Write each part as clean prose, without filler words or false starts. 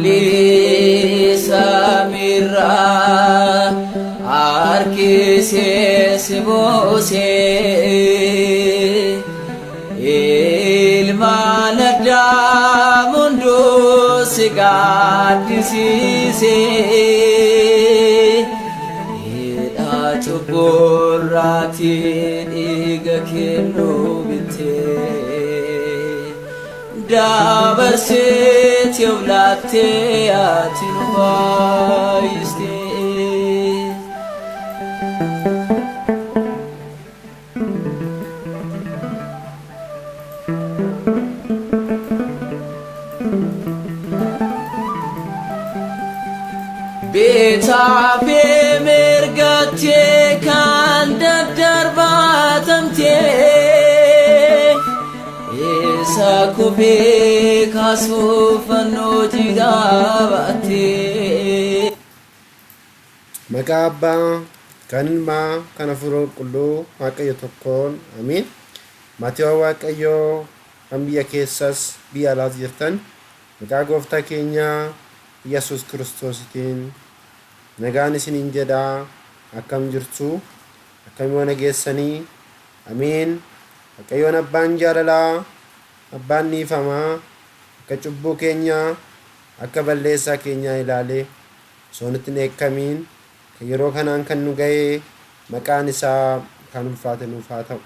Jaalalli samiirraa harkisee si buusee ilmaan addaam hunduu si gaaddisiisee hidhaa cubburraatiin dhiiga kennuu bittee dabarseet yawlaattee ati nu baay'istee. Bitaa fi mirgattee kan daddarbaatamtee isa kubee kaasuuf fannoo jiidhaa baattee. Maqaa Abbaa kan Ilmaa kan Hafuura Qulqulluu Waaqayyo tokkoon amiin. Maatiiwwan Waaqayyoo kan biyya keessas biyya alaas jirtan maqaa Gooftaa keenya Yesuus Kiristoositiin nagaan isiniin jedhaa. Akkam jirtu? Akkamitti nageessanii? Amiin. Waaqayyoon Abbaan jaalalaa, Abbaan dhiifamaa, akka cubbuu keenyaa, akka balleessaa keenyaa ilaalee osoo nutti hin eekkamiin yeroo kanaan kan nu ga'ee maqaan isaa kan ulfaate nuuf haa ta'u.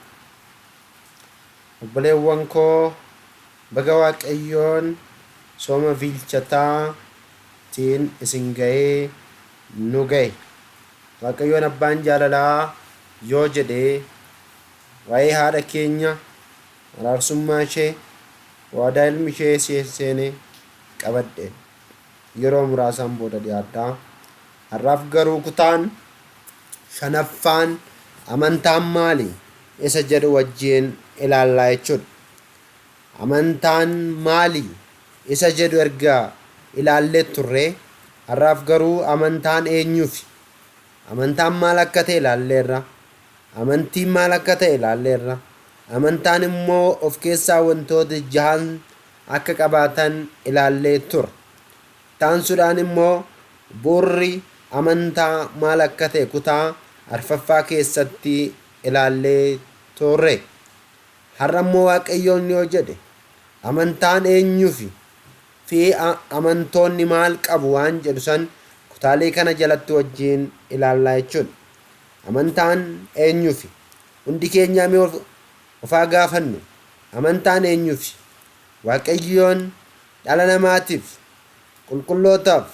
Obboleewwan koo baga Waaqayyoon sooma bilchataatiin isin ga'ee nu ga'e. Waaqayyoon Abbaan jaalalaa yoo jedhee waa'ee haadha keenya araarsummaa ishee waadaa ilmi ishee seenee qabadhe yeroo muraasaan booda dhiyaadhaa. Har'aaf garuu kutaan shanaffaan amantaan maali isa jedhu wajjin ilaallaa jechuudha. Amantaan maali isa jedhu erga ilaallee turre har'aaf garuu amantaan eenyuufi? Amantaan maal akka ta'e ilaalleerra. Amantiin maal akka ta'e ilaalleerra. Amantaan immoo of keessaa wantoota jahan akka qabaatan ilaallee tura. Taansuudhaan immoo bu'uurri amantaa maal akka ta'e kutaa arfaffaa keessatti ilaallee turre. Har'a immoo Waaqayyoon yoo jedhe amantaan eenyuufi fi amantoonni maal qabu waan jedhu san kutaalee kana jalatti wajjin ilaallaa jechuudha. Amantaan eenyuufi? Hundi keenya mee of haa gaafannu. Amantaan eenyuufi? Waaqayyoon dhala namaatiif qulqullootaaf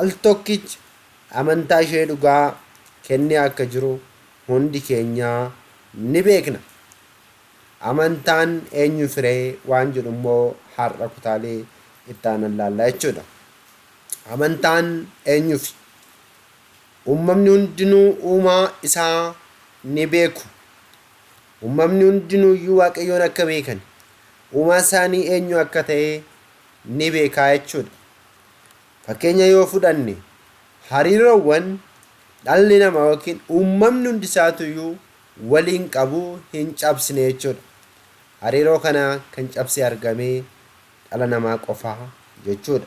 al tokkicha amantaa ishee dhugaa kennee akka jiru hundi keenya ni beekna. Amantaan eenyuufiree waan jedhu immoo har'a kutaalee itti aanan ilaallaa jechuudha. Amantaan eenyuufi? Uumamni hundinuu uumaa isaa ni beeku. Uumamni hundinuu iyyuu Waaqayyoon akka beekan uumaa isaanii eenyu akka ta'e ni beekaa jechuudha. Fakkeenya yoo fudhanne hariiroowwan dhalli namaa yookiin uumamni hundi isaatu iyyuu waliin qabu hin cabsine jechuudha. Hariiroo kana kan cabsee argamee dhala namaa qofaa jechuudha.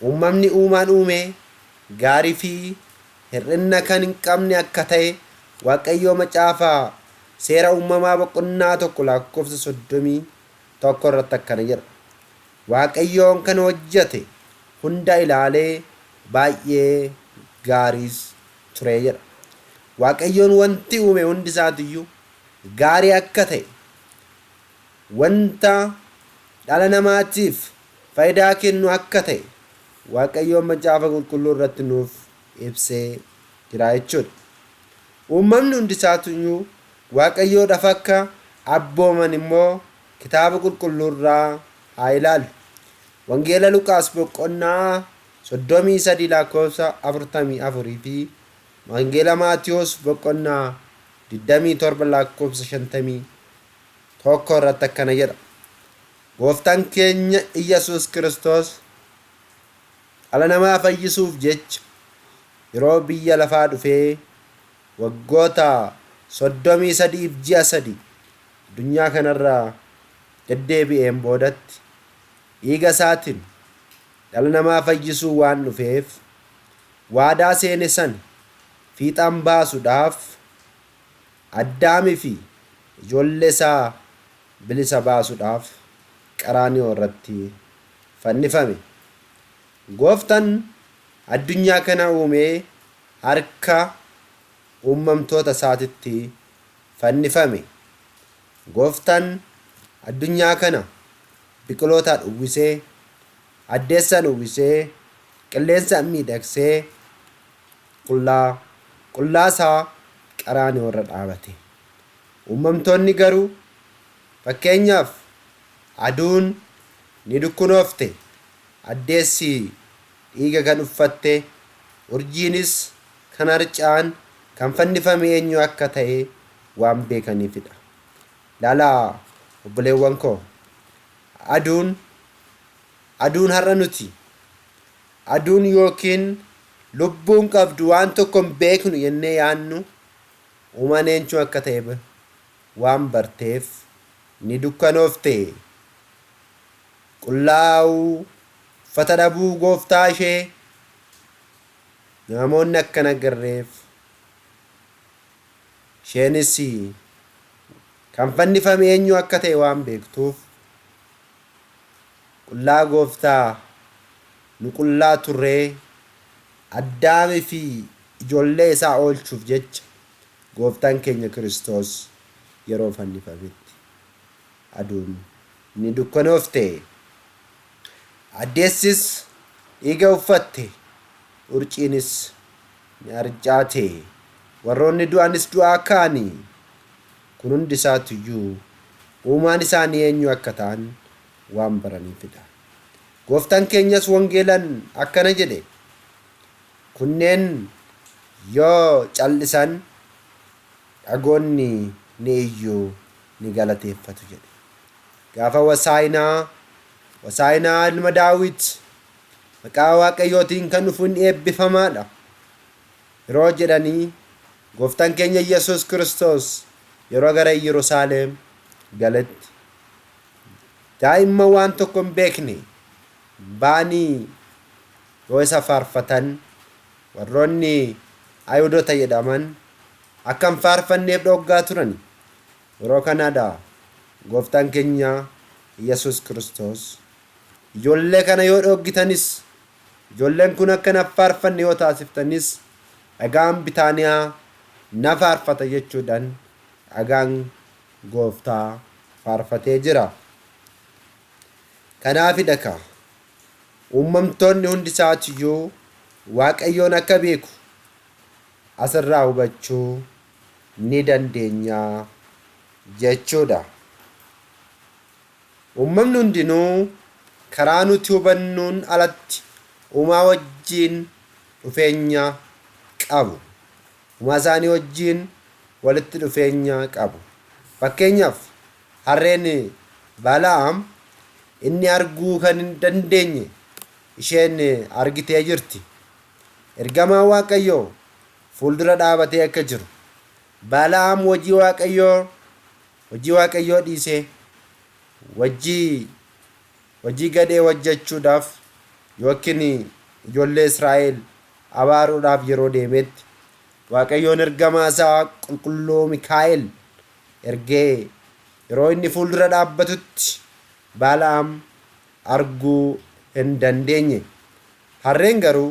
Uumamni uumaan uume gaarii fi hir'ina kan hin qabne akka ta'e Waaqayyoo Macaafaa seera uumamaa boqonnaa 1:31 irratti akkana jedha. Waaqayyoon kan hojjete hunda ilaalee baay'ee gaariis ture jedha. Waaqayyoon wanti uume hundi isaatiyyuu gaarii akka ta'e, wanta dhala namaatiif faayidaa kennu akka ta'e Waaqayyoon Macaafa Qulqulluu irratti nuuf ibsee jira jechuudha. Uumamni hundi isaatiyyuu Waaqayyoodhaaf akka abbooman immoo kitaaba qulqulluu irraa haa ilaallu. Wangeela Luqaas boqonnaa 33:44 fi Wangeela Maatiyoos boqonnaa 27:51 irratti akkana jedha. Gooftaan keenya Iyyasuus Kiristoos dhala namaa fayyisuuf jecha yeroo biyya lafaa dhufee waggoota 33 addunyaa kanarraa deddeebi'een boodatti dhiiga isaatiin dhala namaa fayyisuu waan dhufeef waadaa seene san fiixaan baasuudhaaf Addaamii fi ijoollee isaa bilisa baasuudhaaf qaraaniyoon irratti fannifame. Gooftaan addunyaa kana uumee harka uumamtoota isaatitti fannifame. Gooftaan addunyaa kana biqilootaan uwwisee, addeessaan uwwisee, qilleensaan miidhagsee qullaasaa qaraaniyoo irra dhaabate. Uumamtoonni garuu fakkeenyaaf aduun ni dukkunoofte, addeessi dhiiga kan uffatte, urjiinis kan harcaan kan fannifame eenyu akka ta'e waan beekaniifidha. Laalaa obboleewwan koo, aduun har'a nuti aduun yookiin lubbuun qabdu waan tokko hin beeknu jennee yaannu uumaan eenyu akka ta'e waan barteef ni dukkanoofte. Qullaa'uu, uffata dhabuu gooftaa ishee namoonni akka nagarreef isheenis kan fannifame eenyu akka ta'e waan beektuuf qullaa gooftaa nu qullaa turree Addaamii fi ijoollee isaa oolchuuf jecha gooftaan keenya Kiristoos yeroo fannifametti aduun ni dukkanoofte. Addeessis dhiiga uffatte, urjiinis ni harcaate, warroonni du'anis du'aa ka'anii. Kun hundi isaatiyyuu uumaan isaanii eenyu akka ta'an waan baraniifidha. Gooftaan keenyas wangeelaan akkana jedhe, kunneen yoo cal'isan dhagoonni ni iyyuu ni galateeffatu jedhe. Gaafa Hosaa'inaa ilma Daawit maqaa Waaqayyootiin kan dhufu inni eebbifamaadha yeroo jedhanii gooftaan keenya Yesuus Kiristoos yeroo gara Yerusaalem galetti daa'imman waan tokko hin beekne ba'anii yoo isa faarfatan warroonni Ayhuudota jedhaman akka hin faarfanneef dhoggaa turan. Yeroo kanaadha gooftaan keenya Yesuus Kiristoos ijoollee kana yoo dhoggitanis, ijoolleen kun akka na faarfanne yoo taasiftanis dhagaan Bitaaniyaa na faarfata jechuudhaan dhagaan gooftaa faarfatee jira. Kanaafidha uumamtoonni hundi isaatiyyuu Waaqayyoon akka beeku asirraa hubachuu ni dandeenya jechuudha. Uumamni hundinuu karaa nuti hubannuun alatti uumaa wajjiin dhufeenya qabu. Uumaa isaanii wajjiin walitti dhufeenya qabu. Fakkeenyaaf harreen Bala'aam inni arguu kan hin dandeenye isheen argitee jirti. Ergamaan Waaqayyoo fuuldura dhaabatee akka jiru Bala'aam hojii Waaqayyoo dhiisee hojii gadhee hojjechuudhaaf yookiin ijoollee Israa'el abaaruudhaaf yeroo deemetti Waaqayyoon ergamaa isaa qulqulluu Mikaa'el ergee yeroo inni fuuldura dhaabbatutti Bala'aam arguu hin dandeenye. Harreen garuu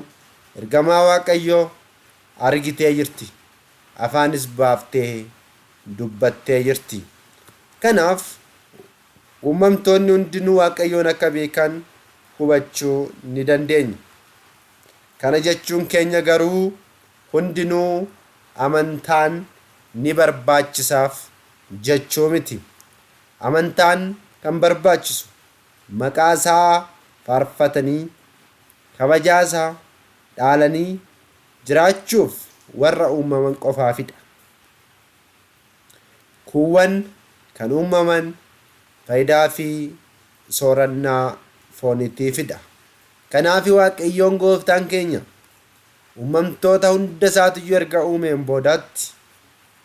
ergamaa Waaqayyoo argitee jirti, afaanis baaftee dubbattee jirti. Kanaaf uumamtoonni hundinuu Waaqayyoon akka beekan hubachuu ni dandeenya. Kana jechuun keenya garuu hundinuu amantaan ni barbaachisaaf jechuu miti. Amantaan kan barbaachisu maqaa isaa faarfatanii kabajaa isaa dhaalanii jiraachuuf warra uumaman qofaafidha. Kuuwwan kan uumaman faayidaa fi soorannaa fooniitiifidha. Kanaaf Waaqayyoon gooftaan keenya uumamtoota hunda isaatiyyuu erga uumeen boodaatti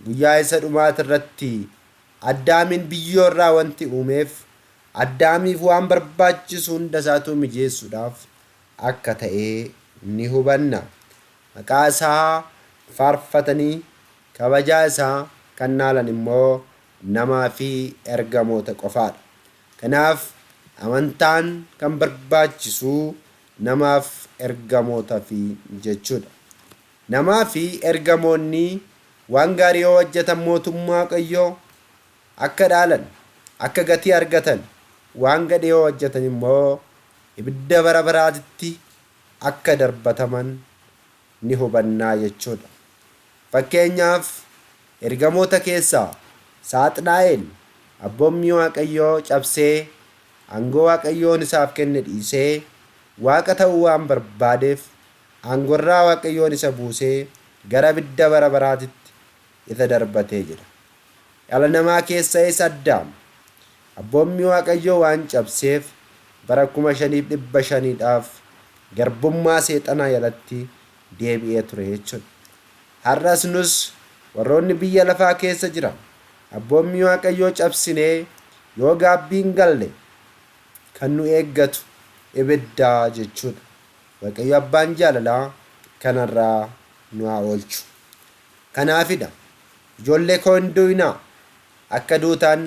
guyyaa isa dhumaati irratti Addaamin biyyoo irraa wanti uumeef Addaamiif waan barbaachisu hunda isaatu mijeessuudhaaf akka ta'e ni hubanna. Maqaa isaa faarfatanii kabajaa isaa kan naalan immoo namaa fi ergamoota qofaadha. Kanaaf amantaan kan barbaachisu namaaf ergamoota fi jechuudha. Namaa fi ergamoonni waan gaarii yoo hojjetan mootummaa Waaqayyoo akka dhaalan, akka gatii argatan, waan gadhee yoo hojjetan immoo ibidda bara baraatitti akka darbataman ni hubannaa jechuudha. Fakkeenyaaf ergamoota keessaa Saaxinaa'eel abboommii Waaqayyoo cabsee aangoo Waaqayyoon isaaf kenne dhiisee Waaqa ta'uu waan barbaadeef aangorraa Waaqayyoon isa buusee gara ibidda bara baraatitti isa darbatee jira. Dhala namaa keessas Addaam abboommii Waaqayyoo waan cabseef bara 5,500dhaaf garbummaa seexanaa jalatti deebi'ee ture jechuudha. Har'as nus warroonni biyya lafaa keessa jiran abboommii Waaqayyoo cabsinee yoo gaabbiin galle kan nu eeggatu ibiddaa jechuudha. Waaqayyo abbaan jaalalaa kanarraa nu haa oolchu. Kanaafidha ijoollee koo hin du'inaa, akka duutan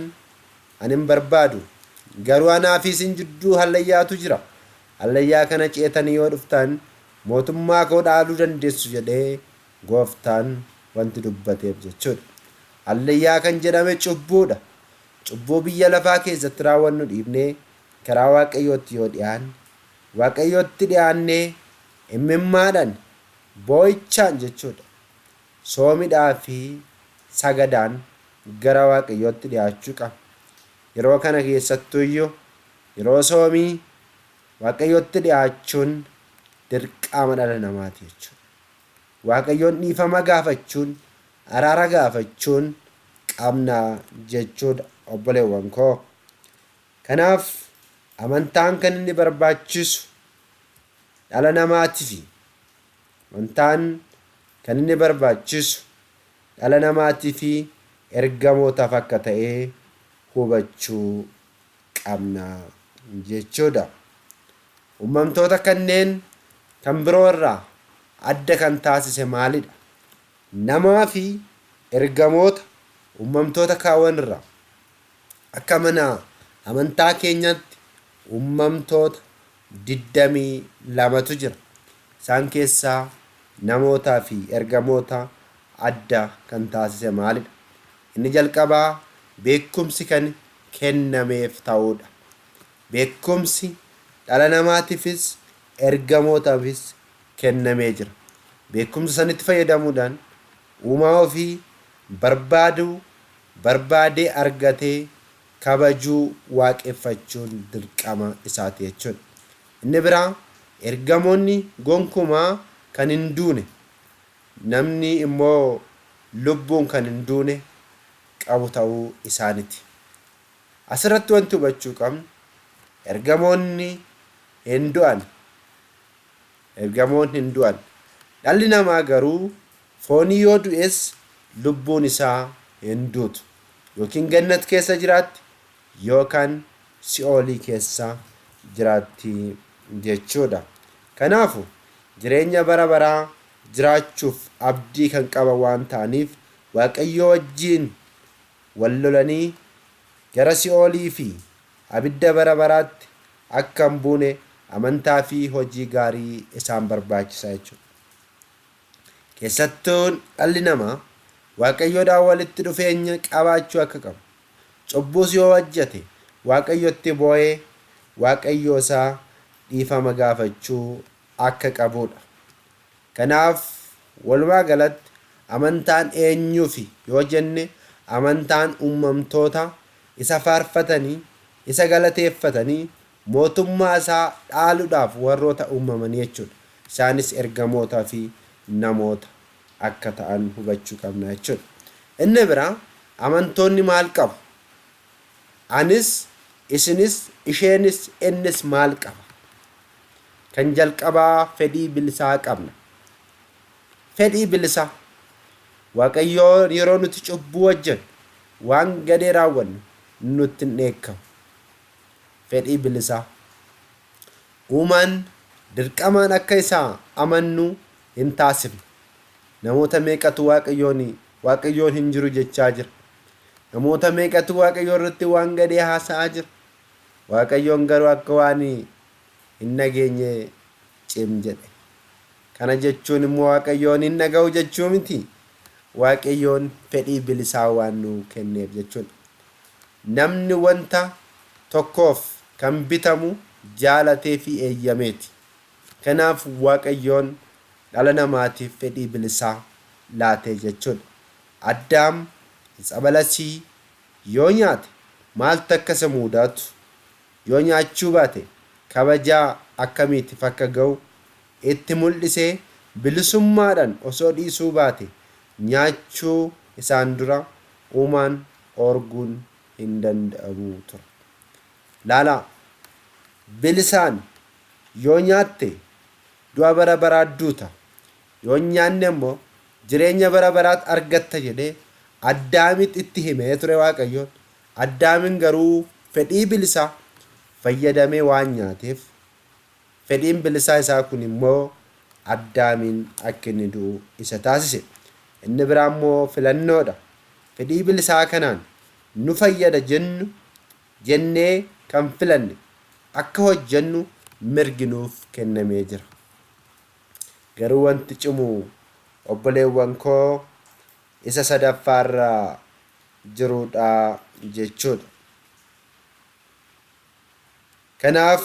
ani hin barbaadu, garuu anaa fi isin jidduu hallayyaatu jira. Hallayyaa kana ceetanii yoo dhuftan mootummaa koo dhaaluu dandeessu jedhee gooftaan wanti dubbateef jechuudha. Hallayyaa kan jedhame cubbuudha. Cubbuu biyya lafaa keessatti raawwannu dhiibnee karaa Waaqayyootti yoo dhiyaanne, Waaqayyootti dhiyaannee imimmaadhaan boo'ichaan jechuudha soomidhaa fi sagadaan gara Waaqayyootti dhiyaachuu qaba. Yeroo kana keessattuu iyyuu yeroo soomii Waaqayyootti dhiyaachuun dirqama dhala namaati jechuudha. Waaqayyoon dhiifama gaafachuun, araara gaafachuun qabna jechuudha obboleewwan koo. Kanaaf amantaan kan inni barbaachisu dhala namaatiif, amantaan kan inni barbaachisu dhala namaatiif ergamootaaf akka ta'e hubachuu qabna jechuudha. Uumamtoota kanneen kan biroo irraa adda kan taasise maalidha? Namaa fi ergamoota uumamtoota kaawwan irraa akka mana amantaa keenyatti uumamtoota 22tu jira. Isaan keessaa namootaa fi ergamoota adda kan taasise maalidha? Inni jalqabaa beekumsi kan kennameef ta'uudha. Beekumsi dhala namaatiifis ergamootaafis kennamee jira. Beekumsa sanitti fayyadamuudhaan uumaa ofii barbaadee argatee kabajuu, waaqeffachuun dirqama isaati jechuudha. Inni biraa ergamoonni gonkumaa kan hin duune, namni immoo lubbuun kan hin duune qabu ta'uu isaaniiti. Asirratti wanti hubachuu qabnu ergamoonni hin du'an. Dhalli namaa garuu foonii yoo du'es lubbuun isaa hin duutu. Yookiin gannat keessa jiraatti yookaan si'oolii keessa jiraatti jechuudha. Kanaafu jireenya bara baraa jiraachuuf abdii kan qaban waan ta'aniif Waaqayyoo wajjiin wal lolanii gara si'oolii fi abidda bara baraatti akka hin buune amantaa fi hojii gaarii isaan barbaachisa jechuudha. Keessattuu dhalli namaa Waaqayyoodhaan walitti dhufeenya qabaachuu akka qabu. Cubbuus yoo hojjete Waaqayyotti boo'ee Waaqayyoo isaa dhiifama gaafachuu akka qabudha. Kanaaf walumaa galatti amantaan eenyuufi yoo jenne amantaan uumamtoota isa faarfatanii, isa galateeffatanii mootummaa isaa dhaaluudhaaf warroota uumamanii jechuudha. Isaanis ergamootaa fi namoota akka ta'an hubachuu qabna jechuudha. Inni biraa amantoonni maal qabu? Anis, isinis, isheenis, innis maal qaba? Kan jalqabaa fedhii bilisaa qabna. Fedhii bilisaa. Waaqayyoo yeroo nuti cubbuu hojjennu waan gadhee raawwannu nutti hin dheekkamu. fedhii bilisaa. Uumaan dirqamaan akka isaa amannu hin taasifne. Namoota meeqatu waaqayyoon hin jiru jechaa jira. Namoota meeqatu waaqayyoo irratti waan gadee haasa'aa jira. Waaqayyoon garuu akka waan hin nageenye cim jedhe. Kana jechuun immoo waaqayyoon hin dhaga'u jechuu miti. Waaqayyoon fedhii bilisaa waan nuu kenneef jechuudha. Namni wanta tokkoof kan bitamu jaalatee fi eeyyameeti. Kanaaf waaqayyoon dhala namaatiif fedhii bilisaa laatee jechuudha. Addaam isa balasii yoo nyaate maaltu akka isa mudatu, yoo nyaachuu baate kabajaa akkamiitiif akka ga'u itti mul'isee bilisummaadhaan osoo dhiisuu baate nyaachuu isaan dura uumaan orguun hin danda'amu ture. Laalaa bilisaan yoo nyaatte du'a bara baraa duuta, yoo nyaanne immoo jireenya bara baraatti argatta jedhee Addaamitti itti himee ture waaqayyoon. Addaamin garuu fedhii bilisaa fayyadamee waan nyaateef fedhiin bilisaa isaa kun immoo Addaamin akka inni du'u isa taasise. Inni biraa immoo filannoodha. Fedhii bilisaa kanaan nu fayyada jennee kan filanne akka hojjennu mirgi nuuf kennamee jira. Garuu wanti cimu obboleewwan koo isa sadaffaarra jirudha jechuudha. Kanaaf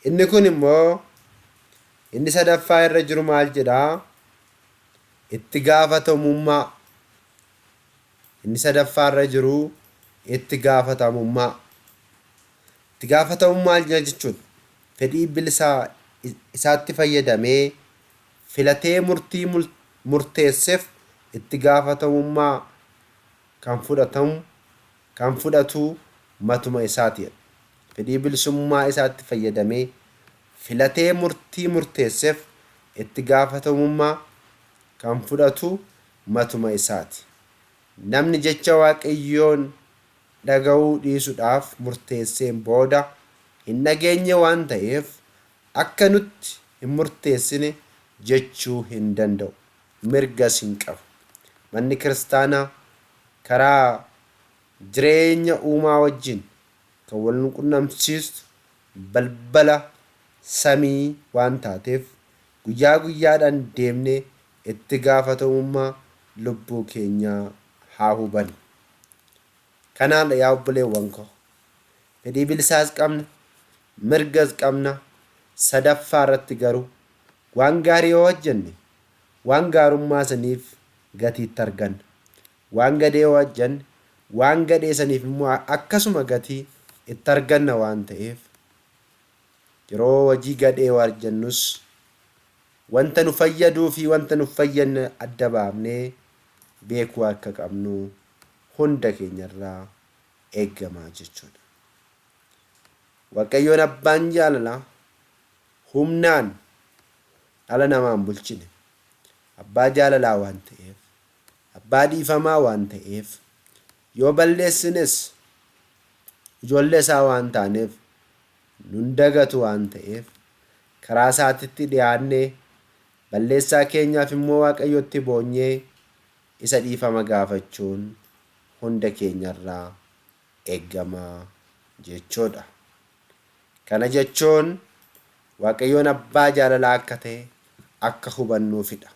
inni kun immoo inni sadaffaa irra jiru maal jedhaa? Itti gaafatamummaa. Inni sadaffaarra jiru itti gaafatamummaa. Itti gaafatamummaa jechuun fedhii bilisaa isaatti fayyadamee filatee murtii murteesseef itti gaafatamummaa kan fudhatu matuma isaati. Fedhii bilisummaa isaatti fayyadamee filatee murtii murteesseef itti gaafatamummaa kan fudhatu matuma isaati. Namni jecha waaqayyoon dhaga'uu dhiisuudhaaf murteesseen booda hin dhageenye waan ta'eef akka nutti hin murteessine jechuu hin danda'u. Mirgas hin qabu. Manni kiristaanaa karaa jireenya uumaa wajjin kan wal qunnamsiistu balbala samii waan taateef guyyaa guyyaadhaan deemnee itti gaafatamummaa lubbuu keenyaa haa hubannu. Kanaan yaa obboleewwan koo fedhii bilisaas qabna, mirgas qabna. Sadaffaa irratti garuu waan gaarii yoo hojjenne waan gaarummaa saniif gatiitti arganna. Waan gadee yoo hojjenne waan gadee saniif immoo akkasuma gatii itti arganna waan ta'eef yeroo hojii gadhee hojjennus wanta nu fayyaduu fi wanta nu fayyadne adda baafnee beekuu akka qabnu hunda keenyarraa eeggamaa jechuudha. Waaqayyoon abbaan jaalalaa humnaan dhala namaan bulchine. Abbaa jaalalaa waan ta'eef, abbaa dhiifamaa waan ta'eef, yoo balleessines ijoollee isaa waan taaneef nun dagatu waan ta'eef karaa isaatitti dhiyaannee balleessaa keenyaaf immoo waaqayyotti boonyee isa dhiifama gaafachuun hunda keenyarraa eeggamaa jechuudha. Kana jechuun waaqayyoon abbaa jaalalaa akka ta'e akka hubannuufidha.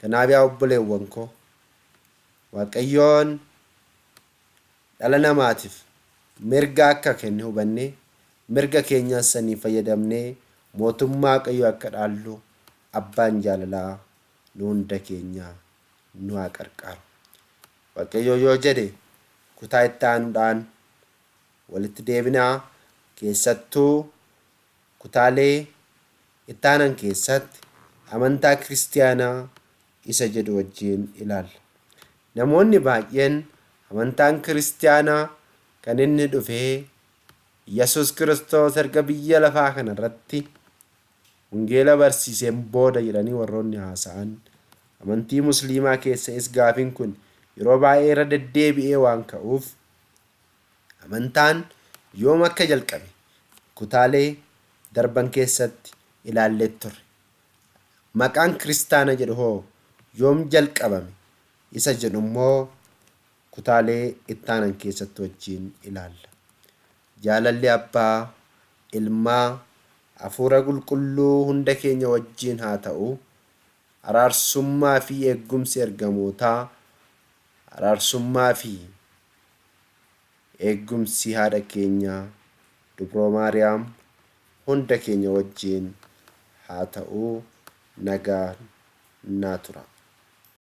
Kanaaf yaa obboleewwan koo waaqayyoon dhala namaatiif mirga akka kenne hubannee mirga keenyaas sanii fayyadamnee mootummaa waaqayyoo akka dhaallu abbaan jaalalaa nu hunda keenya nu haa qarqaaru. Waaqayyoo yoo jedhe kutaa itti aanuudhaan walitti deebinaa. Keessattuu kutaalee itti aanan keessatti amantaa kiristiyaanaa isa jedhu wajjin ilaalla. Namoonni baay'een amantaan kiristiyaanaa kan inni dhufee Yesuus Kiristoos erga biyya lafaa kanarratti wangeela barsiiseen booda jedhanii warroonni haasa'an. Amantii musliimaa keessas gaafiin kun yeroo baay'ee irra deddeebi'ee waan ka'uuf Amantaan yoom akka jalqabe kutaalee darban keessatti ilaallee turre. Maqaan kiristaana jedhu hoo yoom jalqabame isa jedhu immoo kutaalee ittaanan keessatti wajjin ilaalla. Jaalalli Abbaa, Ilmaa, Hafuura Qulqulluu hunda keenya wajjin haa ta'u. Araarsummaa fi eeggumsi ergamootaa, araarsummaa fi eeggumsi haadha keenya Dubroo Maariyaam hunda keenya wajjin haa ta'u. Nagaan naa tura.